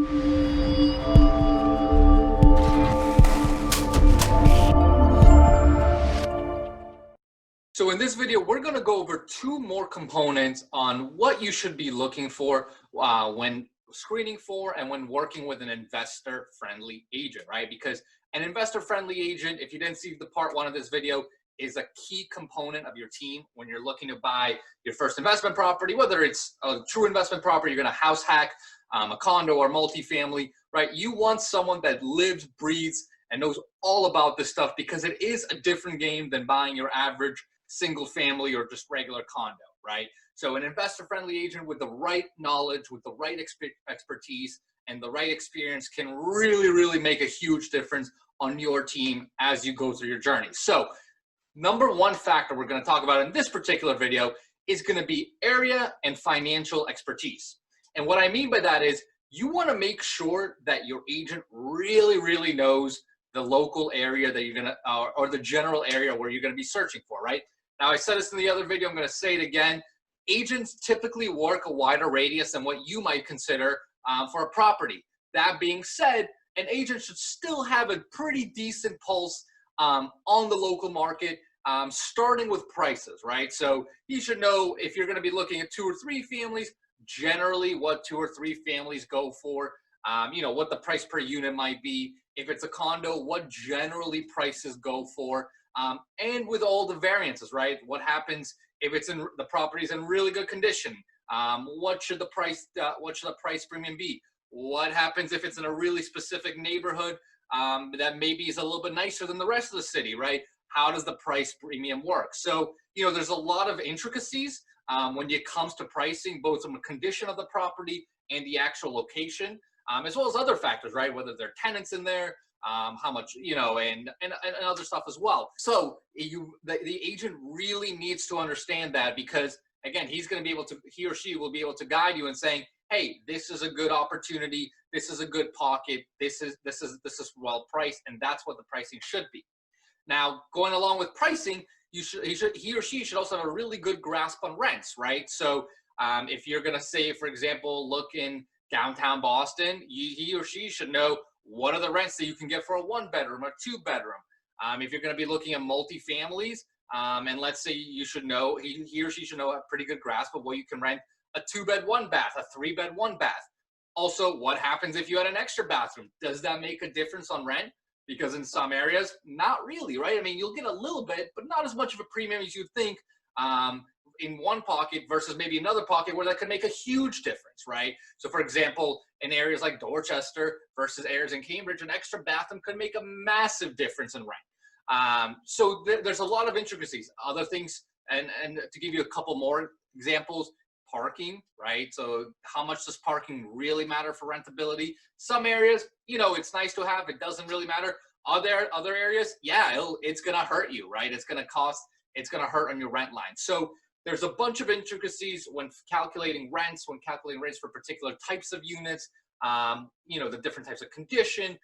So in this video, we're going to go over two more components on what you should be looking for when screening for and when working with an investor-friendly agent, right? Because an investor-friendly agent, if you didn't see the part one of this video, is a key component of your team when you're looking to buy your first investment property, whether it's a true investment property, you're going to house hack, a condo or multifamily, right? You want someone that lives, breathes, and knows all about this stuff because it is a different game than buying your average single family or just regular condo, right? So an investor-friendly agent with the right knowledge, with the right expertise, and the right experience can really make a huge difference on your team as you go through your journey. So number one factor we're going to talk about in this particular video is going to be area and financial expertise. And what I mean by that is you want to make sure that your agent really knows the local area that you're going to, or the general area where you're going to be searching for, right? Now, I said this in the other video, I'm going to say it again. Agents typically work a wider radius than what you might consider for a property. That being said, an agent should still have a pretty decent pulse on the local market, starting with prices, right? So you should know if you're going to be looking at 2 or 3 families, generally what 2 or 3 families go for, what the price per unit might be. If it's a condo, what generally prices go for. And with all the variances, right? What happens if it's in the property's in really good condition? What should the price premium be? What happens if it's in a really specific neighborhood that maybe is a little bit nicer than the rest of the city, right? How does the price premium work? So, there's a lot of intricacies when it comes to pricing, both from the condition of the property and the actual location, as well as other factors, right? Whether there are tenants in there, how much, and other stuff as well. So the agent really needs to understand that because again, he or she will be able to guide you in saying, hey, this is a good opportunity. This is a good pocket. This is well priced. And that's what the pricing should be. Now, going along with pricing, he or she should also have a really good grasp on rents, right? So if you're going to say, for example, look in downtown Boston, he or she should know what are the rents that you can get for a 1-bedroom or 2-bedroom. If you're going to be looking at multifamilies, and let's say you should know, he or she should know a pretty good grasp of what you can rent a 2-bed 1-bath, a 3-bed 1-bath. Also, what happens if you had an extra bathroom? Does that make a difference on rent? Because in some areas, not really, right? I mean, you'll get a little bit, but not as much of a premium as you'd think in one pocket versus maybe another pocket where that could make a huge difference, right? So for example, in areas like Dorchester versus areas in Cambridge, an extra bathroom could make a massive difference in rent. So there's a lot of intricacies. Other things, and to give you a couple more examples, parking, right? So how much does parking really matter for rentability? Some areas, it's nice to have, it doesn't really matter. Other areas, yeah, it's gonna hurt you, right? It's gonna hurt on your rent line. So there's a bunch of intricacies when calculating rents for particular types of units, the different types of condition.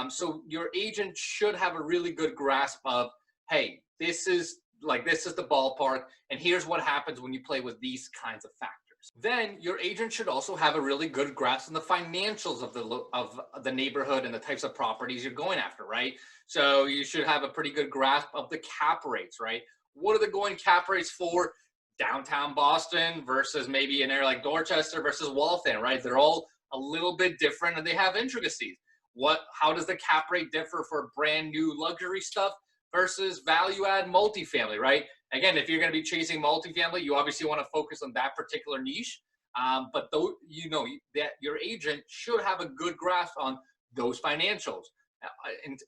So your agent should have a really good grasp of, hey, this is the ballpark, and here's what happens when you play with these kinds of factors. Then your agent should also have a really good grasp on the financials of the neighborhood and the types of properties you're going after, right? So you should have a pretty good grasp of the cap rates, right? What are the going cap rates for downtown Boston versus maybe an area like Dorchester versus Waltham, right? They're all a little bit different and they have intricacies. How does the cap rate differ for brand new luxury stuff versus value add multifamily, right? Again, if you're going to be chasing multifamily, you obviously want to focus on that particular niche. But though that your agent should have a good grasp on those financials.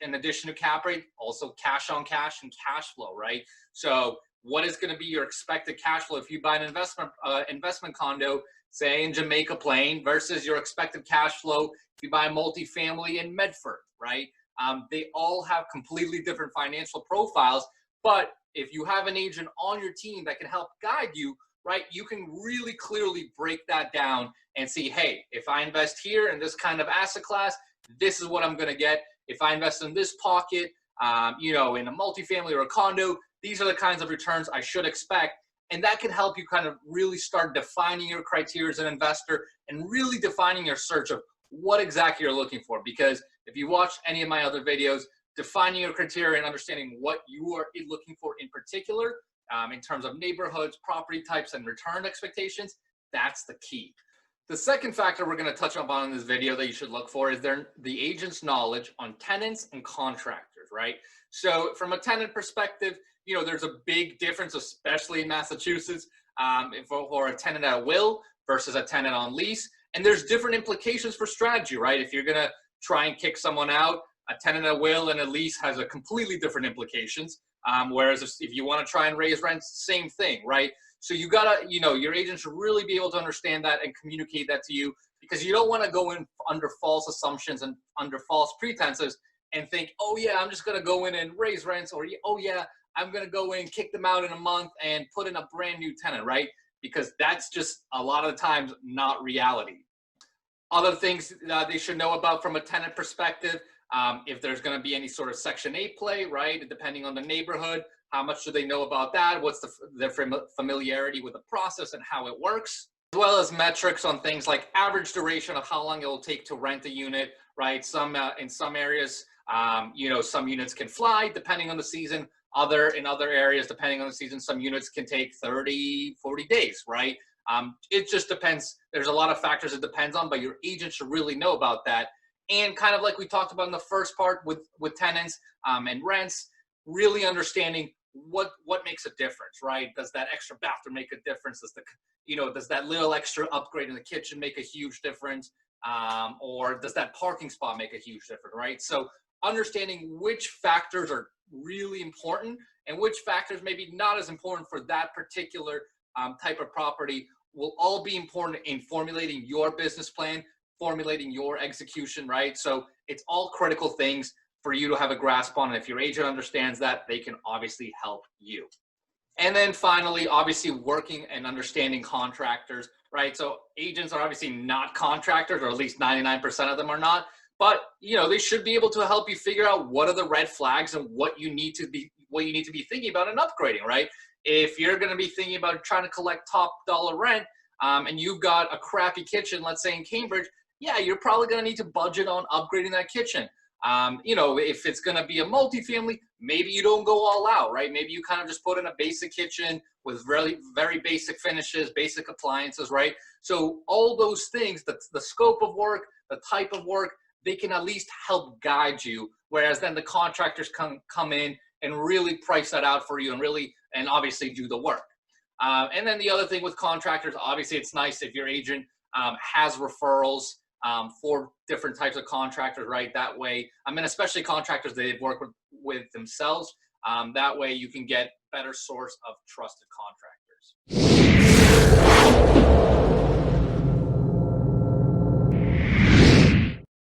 In addition to cap rate, also cash on cash and cash flow, right? So what is going to be your expected cash flow if you buy an investment condo, say in Jamaica Plain, versus your expected cash flow if you buy a multifamily in Medford, right? They all have completely different financial profiles, but if you have an agent on your team that can help guide you, right, you can really clearly break that down and see, hey, if I invest here in this kind of asset class, this is what I'm going to get. If I invest in this pocket, in a multifamily or a condo, these are the kinds of returns I should expect. And that can help you kind of really start defining your criteria as an investor and really defining your search of what exactly you're looking for. Because if you watch any of my other videos, defining your criteria and understanding what you are looking for in particular, in terms of neighborhoods, property types, and return expectations, that's the key. The second factor we're going to touch upon in this video that you should look for is the agent's knowledge on tenants and contractors, right? So from a tenant perspective, there's a big difference, especially in Massachusetts, for a tenant at will versus a tenant on lease. And there's different implications for strategy, right? If you're going to try and kick someone out, a tenant at will and a lease has a completely different implications. Whereas if you want to try and raise rents, same thing, right? So you gotta, your agent should really be able to understand that and communicate that to you, because you don't want to go in under false assumptions and under false pretenses and think, oh yeah, I'm just gonna go in and raise rents, or oh yeah, I'm gonna go in, kick them out in a month and put in a brand new tenant, right? Because that's just a lot of the times not reality. Other things they should know about from a tenant perspective, if there's going to be any sort of Section 8 play, right? Depending on the neighborhood, how much do they know about that? What's their familiarity with the process and how it works? As well as metrics on things like average duration of how long it will take to rent a unit, right? In some areas, some units can fly depending on the season. In other areas, depending on the season, some units can take 30, 40 days, right? It just depends. There's a lot of factors it depends on, but your agent should really know about that. And kind of like we talked about in the first part with tenants and rents, really understanding what makes a difference, right? Does that extra bathroom make a difference? Does that little extra upgrade in the kitchen make a huge difference? Or does that parking spot make a huge difference, right? So understanding which factors are really important and which factors maybe not as important for that particular type of property will all be important in formulating your business plan, formulating your execution, right? So it's all critical things for you to have a grasp on. And if your agent understands that, they can obviously help you. And then finally, obviously working and understanding contractors, right? So agents are obviously not contractors, or at least 99% of them are not, but they should be able to help you figure out what are the red flags and what you need to be thinking about and upgrading, right? If you're going to be thinking about trying to collect top dollar rent, and you've got a crappy kitchen, let's say in Cambridge, yeah, you're probably going to need to budget on upgrading that kitchen. If it's going to be a multifamily, maybe you don't go all out, right? Maybe you kind of just put in a basic kitchen with really very basic finishes, basic appliances, right? So all those things, the scope of work, the type of work, they can at least help guide you. Whereas then the contractors come in and really price that out for you and obviously do the work. And then the other thing with contractors, obviously it's nice if your agent has referrals for different types of contractors, right? That way, especially contractors that they've worked with themselves, that way you can get better source of trusted contractors.